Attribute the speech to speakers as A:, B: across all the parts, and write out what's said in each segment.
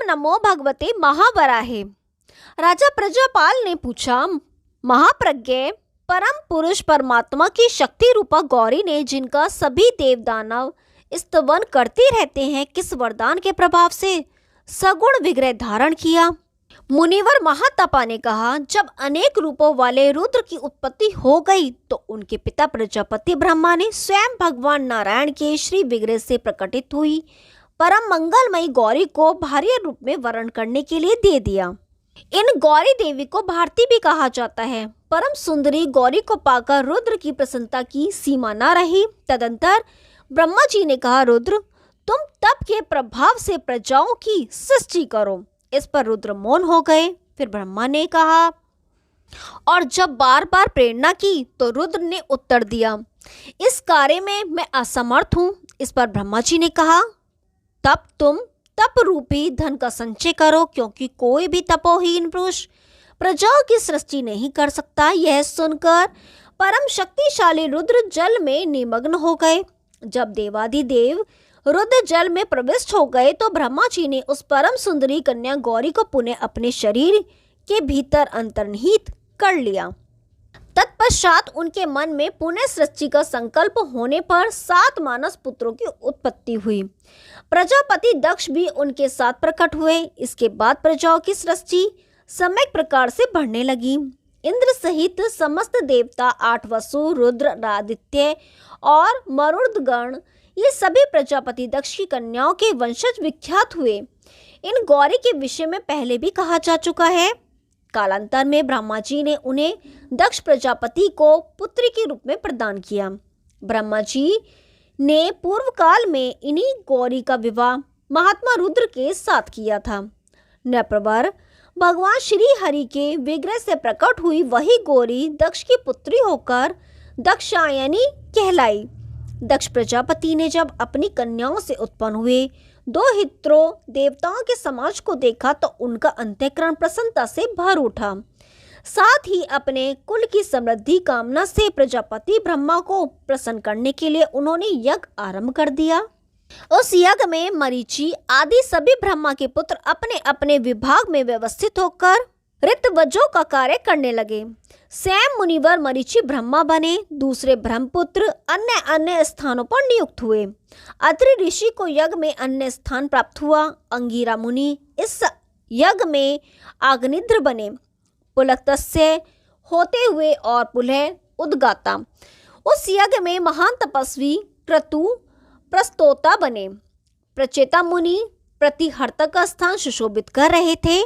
A: नमो भगवते महावराहे। राजा प्रजापाल ने पूछा, महाप्रज्ञ परम पुरुष परमात्मा की शक्ति रूपा गौरी ने, जिनका सभी देव दानव स्तवन करते रहते हैं, किस वरदान के प्रभाव से सगुण विग्रह धारण किया? मुनिवर महातपा ने कहा, जब अनेक रूपों वाले रुद्र की उत्पत्ति हो गई तो उनके पिता प्रजापति ब्रह्मा ने स्वयं भगवान नारायण के श्री विग्रह से प्रकटित हुई परम मंगलमयी गौरी को भार्य रूप में वर्ण करने के लिए दे दिया। इन गौरी देवी को भारती भी कहा जाता है। परम सुंदरी गौरी को पाकर रुद्र की प्रसन्नता की सीमा न रही। तदंतर ब्रह्मा जी ने कहा, रुद्र तुम तप के प्रभाव से प्रजाओं की सृष्टि करो। इस पर रुद्र मौन हो गए। फिर ब्रह्मा ने कहा, और जब बार बार प्रेरणा की तो रुद्र ने उत्तर दिया, इस कार्य में मैं असमर्थ हूँ। इस पर ब्रह्मा जी ने कहा, तब तुम तप रूपी धन का संचय करो, क्योंकि कोई भी तपोहीन पुरुष प्रजाओं की सृष्टि नहीं कर सकता। यह सुनकर परम शक्तिशाली रुद्र जल में निमग्न हो गए। जब देवादिदेव रुद्र जल में प्रविष्ट हो गए तो ब्रह्मा जी ने उस परम सुंदरी कन्या गौरी को पुनः अपने शरीर के भीतर अंतर्निहित कर लिया। तत्पश्चात उनके मन में पुनः सृष्टि का संकल्प होने पर 7 मानस पुत्रों की उत्पत्ति हुई। प्रजापति दक्ष भी उनके साथ प्रकट हुए। इसके बाद प्रजाओं की सृष्टि सम्यक प्रकार से बढ़ने लगी। इंद्र सहित समस्त देवता, 8 वसु, रुद्र, आदित्य और मरुदगण, ये सभी प्रजापति दक्ष की कन्याओं के वंशज विख्यात हुए। इन गौरी के विषय में पहले भी कहा जा चुका है। कालांतर में ब्रह्मा जी ने उन्हें दक्ष प्रजापति को पुत्री के रूप में प्रदान किया। ब्रह्मा जी ने पूर्व काल में इन्हीं गौरी का विवाह महात्मा रुद्र के साथ किया था। नप्रवर भगवान श्री हरि के विग्रह से प्रकट हुई वही गौरी दक्ष की पुत्री होकर दक्षायनी कहलाई। दक्ष प्रजापति ने जब अपनी कन्याओं से उत्पन्न हुए 2 हित्रों देवताओं के समाज को देखा तो उनका अंतःकरण प्रसन्नता से भर उठा। साथ ही अपने कुल की समृद्धि कामना से प्रजापति ब्रह्मा को प्रसन्न करने के लिए उन्होंने यज्ञ आरंभ कर दिया। उस यज्ञ में मरीचि आदि सभी ब्रह्मा के पुत्र अपने अपने विभाग में व्यवस्थित होकर ऋतवजों का कार्य करने लगे। स्वयं मुनिवर मरीचि ब्रह्मा बने। दूसरे ब्रह्मपुत्र अन्य अन्य स्थानों पर नियुक्त हुए। अत्रि ऋषि को यज्ञ में अन्य स्थान प्राप्त हुआ। अंगिरा मुनि इस यज्ञ में आग्निद्र बने। पुलस्त्य होते हुए और पुलह उद्गाता। उस यज्ञ में महान तपस्वी क्रतु प्रस्तोता बने। प्रचेता मुनि प्रतिहर्ता का स्थान सुशोभित कर रहे थे।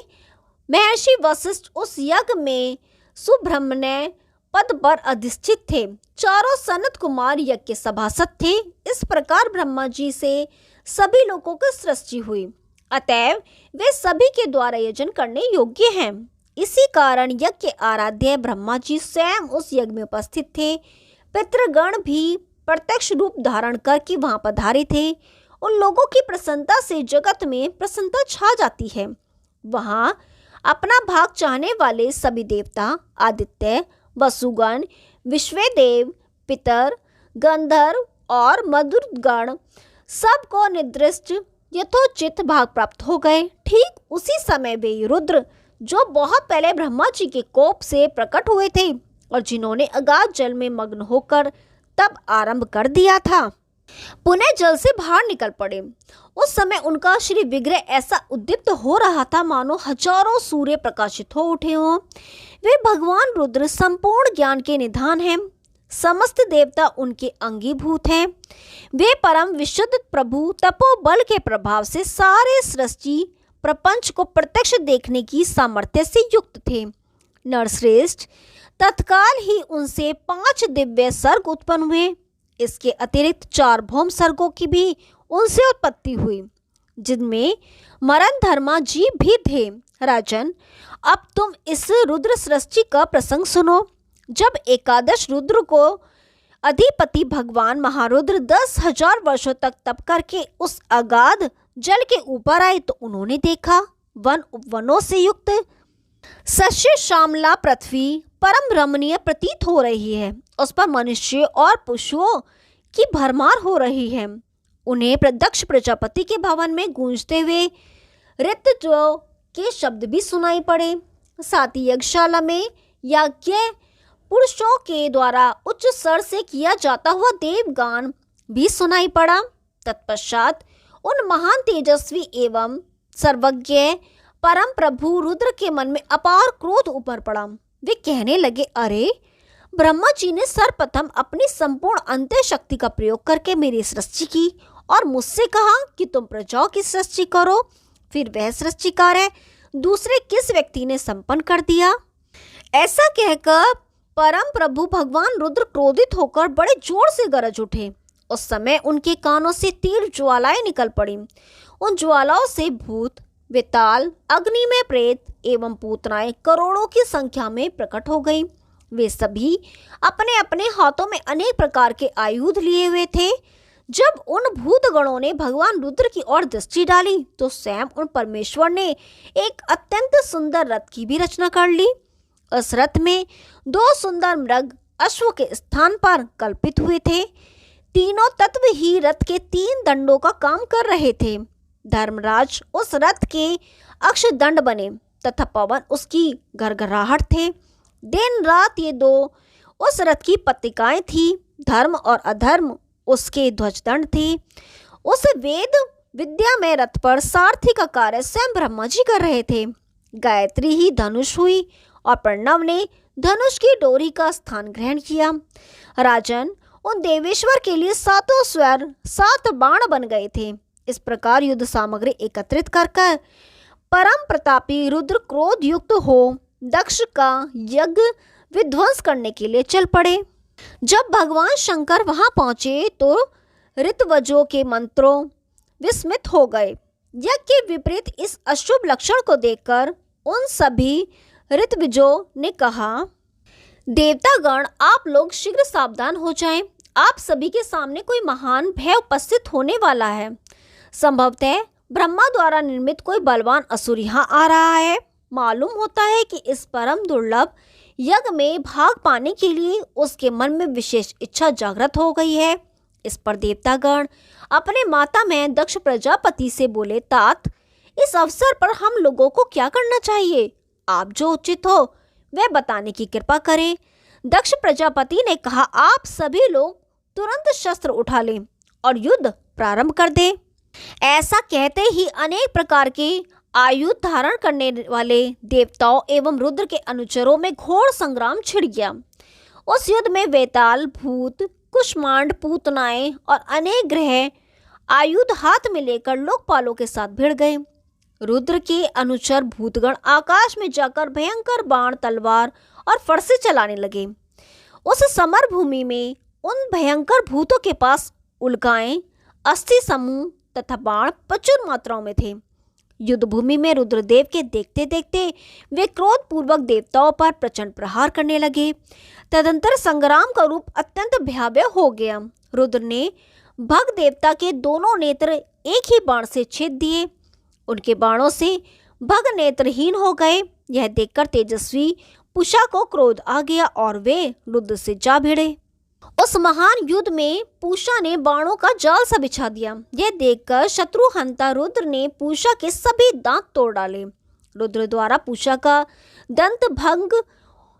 A: महर्षि वशिष्ठ उस यज्ञ में सुब्रह्मण्य पद पर अधिष्ठित थे। चारों सनत कुमार यज्ञ के सभासद थे। इस प्रकार ब्रह्मा जी से सभी लोगों की सृष्टि हुई। अतएव वे सभी के द्वारा यजन करने योग्य हैं। इसी कारण यज्ञ के आराध्य ब्रह्मा जी स्वयं उस यज्ञ में उपस्थित थे। पितृगण भी प्रत्यक्ष रूप धारण करके वहां पधारे थे। उन लोगों की प्रसन्नता से जगत में प्रसन्नता छा जाती है। वहां अपना भाग चाहने वाले सभी देवता, आदित्य, वसुगण, विश्वदेव, पितर, गंधर्व और मरुदगण सबको निर्दिष्ट यथोचित भाग प्राप्त हो गए। ठीक उसी समय वे रुद्र, जो बहुत पहले ब्रह्मा जी के कोप से प्रकट हुए थे और जिन्होंने अगाध जल में मग्न होकर तब आरंभ कर दिया था, पुनः जल से बाहर निकल पड़े। उस समय उनका श्री विग्रह ऐसा उद्दीप्त हो रहा था मानो हजारों सूर्य प्रकाशित हो उठे हों। वे भगवान रुद्र संपूर्ण ज्ञान के निधान हैं। समस्त देवता उनके अंगीभूत हैं। वे परम विशुद्ध प्रभु तपोबल के प्रभाव से सारे सृष्टि प्रपंच को प्रत्यक्ष देखने की सामर्थ्य से युक्त थे। नरश्रेष्ठ तत्काल ही उनसे 5 दिव्य सर्ग उत्पन्न हुए। इसके अतिरिक्त 4 भौम सर्गों की भी उनसे उत्पत्ति हुई, जिनमें मरण धर्मा जीव भी थे। राजन, अब तुम इस रुद्र सृष्टि का प्रसंग सुनो। जब एकादश रुद्र को अधिपति भगवान महारुद्र 10,000 वर्षों तक तप करके उस अगाध जल के ऊपर आए तो उन्होंने देखा वन उपवनों से युक्त सस्य श्यामला पृथ्वी परम रमणीय प्रतीत हो रही है। उस पर मनुष्य और पशुओं की भरमार हो रही है। उन्हें प्रदक्ष प्रजापति के भवन में गूंजते हुए ऋतजो के शब्द भी सुनाई पड़े। साथ ही यज्ञशाला में यज्ञ पुरुषों के द्वारा उच्च स्वर से किया जाता हुआ देवगान भी सुनाई पड़ा। तत्पश्चात उन महान तेजस्वी एवं सर्वज्ञ परम प्रभु रुद्र के मन में अपार क्रोध ऊपर पड़ा। वे कहने लगे, अरे ब्रह्मा जी ने सर्वप्रथम अपनी संपूर्ण अंतः शक्ति का प्रयोग करके मेरी सृष्टि की और मुझसे कहा कि तुम प्रजाओं की सृष्टि करो। फिर वह सृष्टि कार्य दूसरे किस व्यक्ति ने संपन्न कर दिया? ऐसा कहकर परम प्रभु भगवान रुद्र क्रोधित होकर बड़े जोर से गरज उठे। उस समय उनके कानों से तीव्र ज्वालाएं निकल पड़ी। उन ज्वालाओं से भूत, वेताल, अग्नि में प्रेत एवं पूतनाएं करोड़ों की संख्या में प्रकट हो गई। वे सभी अपने अपने हाथों में अनेक प्रकार के आयुध लिए हुए थे। जब उन भूतगणों ने भगवान रुद्र की ओर दृष्टि डाली तो स्वयं उन परमेश्वर ने एक अत्यंत सुंदर रथ की भी रचना कर ली। उस रथ में 2 सुंदर मृग अश्व के स्थान पर कल्पित हुए थे। तीनों तत्व ही रथ के 3 दंडों का काम कर रहे थे। धर्मराज उस रथ के अक्षदंड बने तथा पवन उसकी घरघराहट थे। दिन रात ये 2 उस रथ की पत्रिकाएं थी। धर्म और अधर्म उसके ध्वजदंड थे। उस वेद विद्या में रथ पर सारथी का कार्य स्वयं ब्रह्मा जी कर रहे थे। गायत्री ही धनुष हुई और प्रणव ने धनुष की डोरी का स्थान ग्रहण किया। राजन, उन देवेश्वर के लिए 7 स्वर 7 बाण बन गए थे। इस प्रकार युद्ध सामग्री एकत्रित कर परम प्रतापी रुद्र क्रोध युक्त हो दक्ष का यज्ञ विध्वंस करने के लिए चल पड़े। जब भगवान शंकर वहां पहुंचे तो ऋतवजों के मंत्रों विस्मित हो गए। यज्ञ के विपरीत इस अशुभ लक्षण को देखकर उन सभी ऋतविजों ने कहा, देवतागण, आप लोग शीघ्र सावधान हो जाएं। आप सभी के सामने कोई महान भय उपस्थित होने वाला है। संभवतः ब्रह्मा द्वारा निर्मित कोई बलवान असुर यहाँ आ रहा है। मालूम होता है कि इस परम दुर्लभ यज्ञ में भाग पाने के लिए उसके मन में विशेष इच्छा जागृत हो गई है। इस पर देवतागण अपने माता में दक्ष प्रजापति से बोले, तात, इस अवसर पर हम लोगों को क्या करना चाहिए? आप जो उचित हो वह बताने की कृपा करें। दक्ष प्रजापति ने कहा, आप सभी लोग तुरंत शस्त्र उठा लें और युद्ध प्रारंभ कर दें। ऐसा कहते ही अनेक प्रकार के आयुध धारण करने वाले देवताओं एवं रुद्र के अनुचरों में घोर संग्राम छिड़ गया। उस युद्ध में वेताल, भूत, कुष्मांड, पूतनाएं और अनेक ग्रह आयुध हाथ में लेकर लोकपालों के साथ भिड़ गए। रुद्र के अनुचर भूतगण आकाश में जाकर भयंकर बाण, तलवार और फरसे चलाने लगे। उस समर भूमि में उन भयंकर भूतों के पास उल्काएं, अस्थि समूह तथा बाण प्रचुर मात्राओं में थे। युद्ध भूमि में रुद्रदेव के देखते देखते वे क्रोध पूर्वक देवताओं पर प्रचंड प्रहार करने लगे। तदंतर संग्राम का रूप अत्यंत भयावह हो गया। रुद्र ने भग देवता के दोनों नेत्र एक ही बाण से छेद दिए। उनके बाणों से भग नेत्रहीन हो गए। यह देखकर तेजस्वी पूषा को क्रोध आ गया और वे रुद्र से जा भिड़े। उस महान युद्ध में पूषा ने बाणों का जाल सा बिछा दिया। यह देखकर शत्रुहंता रुद्र ने पूषा के सभी दांत तोड़ डाले। रुद्र द्वारा पूषा का दंत भंग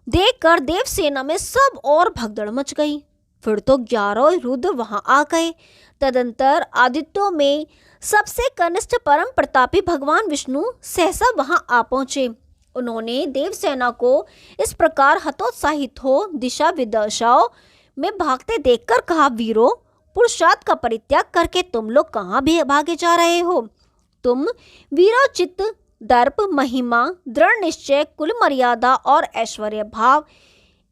A: देखकर देवसेना में सब और भगदड़ मच गई। फिर तो 11 रुद्र वहां आ गए। तदंतर आदित्यों में सबसे कनिष्ठ परम प्रतापी भगवान विष्णु सहसा वहां आ पहुंचे। उन्होंने देवसेना को इस प्रकार हतोत्साहित हो दिशा विदशाओं में भागते देखकर कहा, वीरों, पुरुषार्थ का परित्याग करके तुम लोग कहाँ भी भागे जा रहे हो? तुम वीरोचित, दर्प, महिमा, दृढ़ निश्चय, कुल मर्यादा और ऐश्वर्य भाव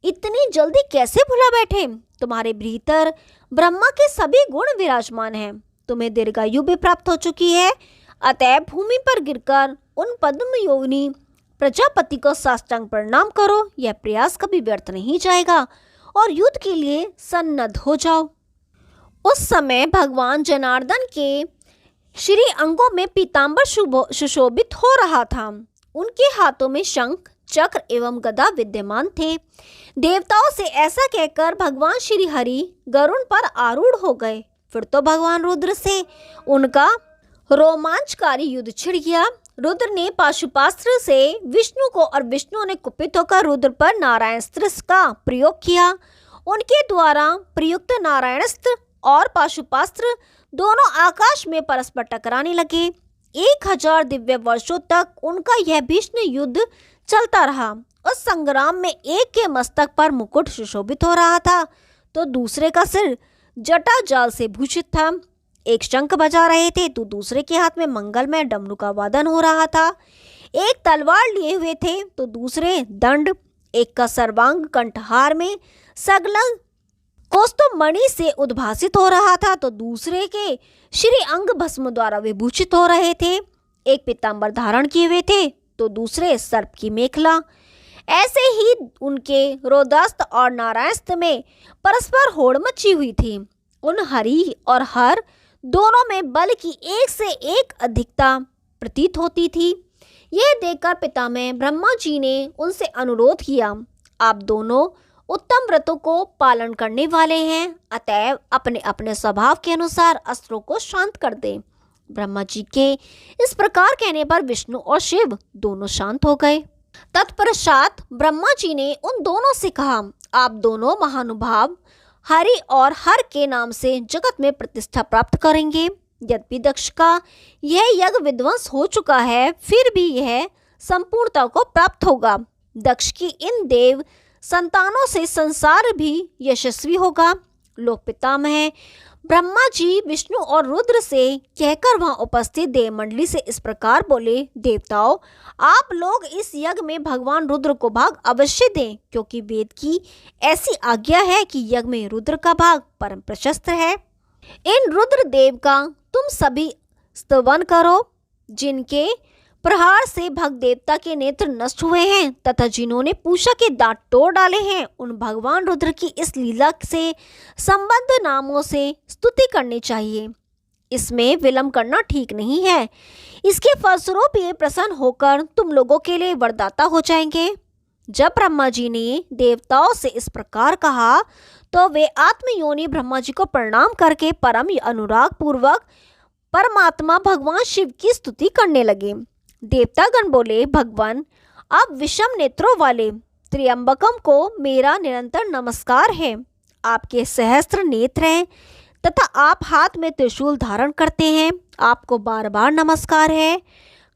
A: इतनी जल्दी कैसे भुला बैठे? तुम्हारे भीतर ब्रह्मा के सभी गुण विराजमान हैं। तुम्हें दीर्घायु भी प्राप्त हो चुकी है। अतएव भूमि पर गिरकर उन पद्म योनि प्रजापति को साष्टांग प्रणाम करो। यह प्रयास कभी व्यर्थ नहीं जाएगा और युद्ध के लिए सन्नद्ध हो जाओ। उस समय भगवान जनार्दन के श्री अंगों में पीतांबर सुशोभित हो रहा था। उनके हाथों में शंख, चक्र एवं गदा विद्यमान थे। देवताओं से ऐसा कहकर भगवान श्री हरि गरुड़ पर आरूढ़ हो गए। फिर तो भगवान रुद्र से उनका रोमांचकारी युद्ध छिड़ गया। रुद्र ने पाशुपास्त्र से विष्णु को और विष्णु ने कुपित होकर रुद्र पर नारायणास्त्र का प्रयोग किया। उनके द्वारा प्रयुक्त नारायणास्त्र और पाशुपास्त्र दोनों आकाश में परस्पर टकराने लगे। 1000 दिव्य वर्षों तक उनका यह भीषण युद्ध चलता रहा। उस संग्राम में एक के मस्तक पर मुकुट सुशोभित हो रहा था तो दूसरे का सिर जटा जाल से भूषित था। एक शंख बजा रहे थे तो दूसरे के हाथ में मंगलमय डमरू का वादन हो रहा था। एक तलवार लिए हुए थे तो दूसरे दंड, एक का सर्वांग कंठहार में सगलन कौस्तुभमणि से उद्भासित हो रहा था तो दूसरे के श्री अंग भस्म द्वारा विभूषित हो रहे थे। एक पीतांबर धारण किए हुए थे तो दूसरे सर्प की मेखला। ऐसे ही उनके रोदास्त्र और नारायणास्त्र में परस्पर होड़ मची हुई थी। उन हरि और हर दोनों में बल की एक से एक अधिकता प्रतीत होती थी। यह देखकर पितामह ब्रह्मा जी ने उनसे अनुरोध किया, आप दोनों उत्तम व्रतों को पालन करने वाले हैं, अतएव अपने अपने स्वभाव के अनुसार अस्त्रों को शांत कर दें। ब्रह्मा जी के इस प्रकार कहने पर विष्णु और शिव दोनों शांत हो गए। तत्पश्चात ब्रह्मा जी ने उन दोनों से कहा, आप दोनों महानुभाव हरि और हर के नाम से जगत में प्रतिष्ठा प्राप्त करेंगे। यद्यपि दक्ष का यह यज्ञ विध्वंस हो चुका है, फिर भी यह संपूर्णता को प्राप्त होगा। दक्ष की इन देव संतानों से संसार भी यशस्वी होगा। लोक पितामह ब्रह्मा जी विष्णु और रुद्र से कहकर वहां उपस्थित देव मंडली से इस प्रकार बोले, देवताओं, आप लोग इस यज्ञ में भगवान रुद्र को भाग अवश्य दें, क्योंकि वेद की ऐसी आज्ञा है कि यज्ञ में रुद्र का भाग परम प्रशस्त है। इन रुद्र देव का तुम सभी स्तवन करो, जिनके प्रहार से भग देवता के नेत्र नष्ट हुए हैं तथा जिन्होंने पूषा के दांत तोड़ डाले हैं, उन भगवान रुद्र की इस लीला से संबद्ध नामों से स्तुति करनी चाहिए। इसमें विलंब करना ठीक नहीं है। इसके फलस्वरूप ये प्रसन्न होकर तुम लोगों के लिए वरदाता हो जाएंगे। जब ब्रह्मा जी ने देवताओं से इस प्रकार कहा तो वे आत्मयोनि ब्रह्मा जी को प्रणाम करके परम अनुराग पूर्वक परमात्मा भगवान शिव की स्तुति करने लगे। देवतागण बोले, भगवान, आप विषम नेत्रों वाले त्र्यंबकम को मेरा निरंतर नमस्कार है। आपके सहस्त्र नेत्र हैं तथा आप हाथ में त्रिशूल धारण करते हैं, आपको बार बार नमस्कार है।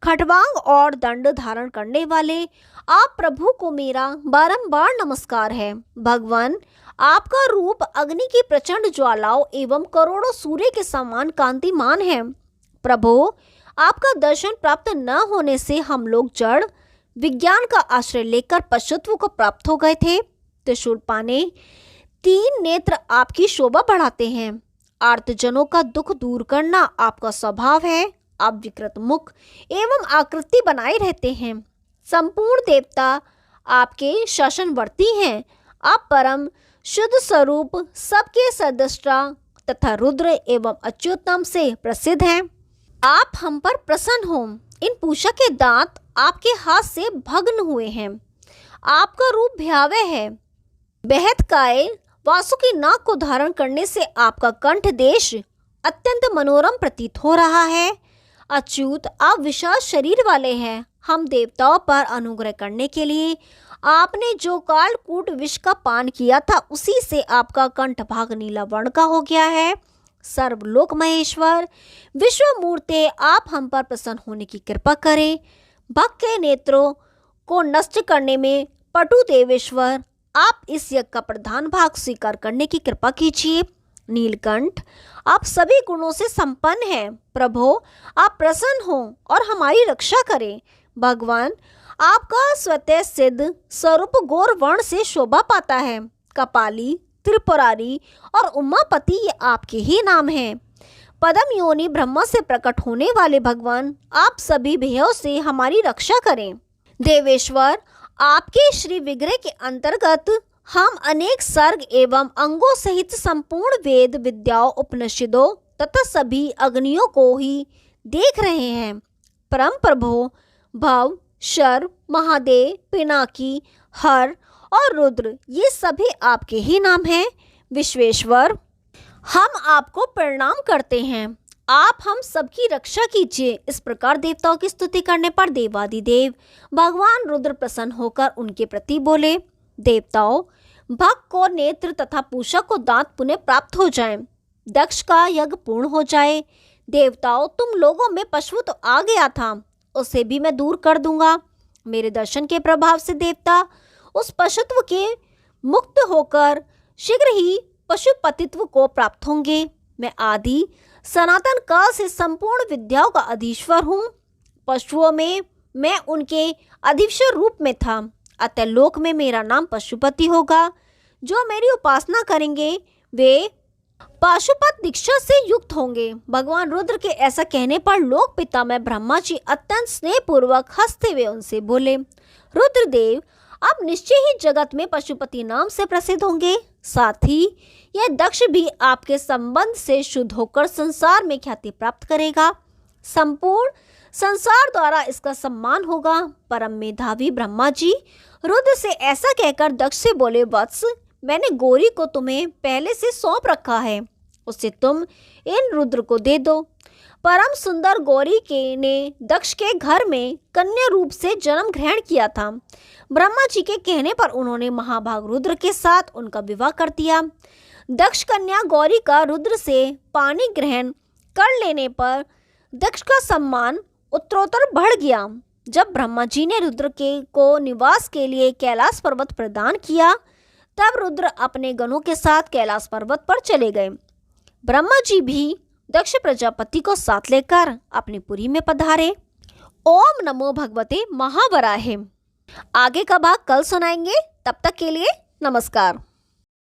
A: खड्वांग और दंड धारण करने वाले आप प्रभु को मेरा बारंबार नमस्कार है। भगवान, आपका रूप अग्नि की प्रचंड ज्वालाओं एवं करोड़ों सूर्य के समान कांतिमान है। प्रभु, आपका दर्शन प्राप्त न होने से हम लोग जड़ विज्ञान का आश्रय लेकर पशुत्व को प्राप्त हो गए थे। त्रिशूल पाने 3 नेत्र आपकी शोभा बढ़ाते हैं। आर्तजनों का दुख दूर करना आपका स्वभाव है। आप विकृत मुख एवं आकृति बनाए रहते हैं। संपूर्ण देवता आपके शासनवर्ती हैं। आप परम शुद्ध स्वरूप सबके सदस्टा तथा रुद्र एवं अच्युतम से प्रसिद्ध हैं। आप हम पर प्रसन्न हो। इन पूषा के दांत आपके हाथ से भग्न हुए हैं। आपका रूप भयावह है। बेहद काय वासुकी नाग को धारण करने से आपका कंठ देश अत्यंत मनोरम प्रतीत हो रहा है। अच्युत, आप विशाल शरीर वाले हैं। हम देवताओं पर अनुग्रह करने के लिए आपने जो कालकूट विष का पान किया था, उसी से आपका कंठ भाग नीला वर्ण का हो गया है। सर्वलोक महेश्वर विश्वमूर्ते, आप हम पर प्रसन्न होने की कृपा करें। भक्त के नेत्रों को नष्ट करने में पटु देवेश्वर, आप इस यज्ञ का प्रधान भाग स्वीकार करने की कृपा कीजिए। नीलकंठ, आप सभी गुणों से संपन्न हैं। प्रभो, आप प्रसन्न हो और हमारी रक्षा करें। भगवान, आपका स्वतः सिद्ध स्वरूप गौर वर्ण से शोभा पाता है। कपाली, त्रिपुरारी और उमापति ये आपके ही नाम हैं। पद्म योनि ब्रह्मा से प्रकट होने वाले भगवान, आप सभी भयों से हमारी रक्षा करें। देवेश्वर, आपके श्री विग्रह के अंतर्गत हम अनेक सर्ग एवं अंगों सहित संपूर्ण वेद विद्याओं, उपनिषदों तथा सभी अग्नियों को ही देख रहे हैं। परम प्रभो, भव, शर, महादेव, पिनाकी, हर और रुद्र ये सभी आपके ही नाम हैं। विश्वेश्वर, हम आपको प्रणाम करते हैं। आप हम सबकी रक्षा कीजिए। इस प्रकार देवताओं की स्तुति करने पर देवादिदेव भगवान रुद्र प्रसन्न होकर उनके प्रति बोले, देवताओं, भक्त को नेत्र तथा पूषक को दांत पुनः प्राप्त हो जाएं, दक्ष का यज्ञ पूर्ण हो जाए। देवताओं, तुम लोगों में पशु तो आ गया था, उसे भी मैं दूर कर दूंगा। मेरे दर्शन के प्रभाव से देवता उस पशुत्व के मुक्त होकर शीघ्र ही पशुपतित्व को प्राप्त होंगे। मैं आदि सनातन काल से संपूर्ण विद्याओं का अधीश्वर हूँ। पशुओं में मैं उनके अधीश्वर रूप में था, अतः लोक में मेरा नाम पशुपति होगा। जो मेरी उपासना करेंगे वे पाशुपत दीक्षा से युक्त होंगे। भगवान रुद्र के ऐसा कहने पर लोक पितामह ब्रह्मा जी अत्यंत स्नेहपूर्वक हंसते हुए उनसे बोले, रुद्रदेव, आप निश्चय ही जगत में पशुपति नाम से प्रसिद्ध होंगे। साथ ही यह दक्ष भी आपके संबंध से शुद्ध होकर संसार में ख्याति प्राप्त करेगा। संपूर्ण संसार द्वारा इसका सम्मान होगा। परम मेधावी ब्रह्मा जी रुद्र से ऐसा कहकर दक्ष से बोले, वत्स, मैंने गौरी को तुम्हें पहले से सौंप रखा है, उसे तुम इन रुद्र को दे दो। परम सुंदर गौरी के ने दक्ष के घर में कन्या रूप से जन्म ग्रहण किया था। ब्रह्मा जी के कहने पर उन्होंने महाभाग रुद्र के साथ उनका विवाह कर दिया। दक्ष कन्या गौरी का रुद्र से पानी ग्रहण कर लेने पर दक्ष का सम्मान उत्तरोत्तर बढ़ गया। जब ब्रह्मा जी ने रुद्र को निवास के लिए कैलाश पर्वत प्रदान किया, तब रुद्र अपने गणों के साथ कैलाश पर्वत पर चले गए। ब्रह्मा जी भी दक्ष प्रजापति को साथ लेकर अपनी पुरी में पधारे। ओम नमो भगवते महावराहे। आगे का भाग कल सुनाएंगे। तब तक के लिए नमस्कार।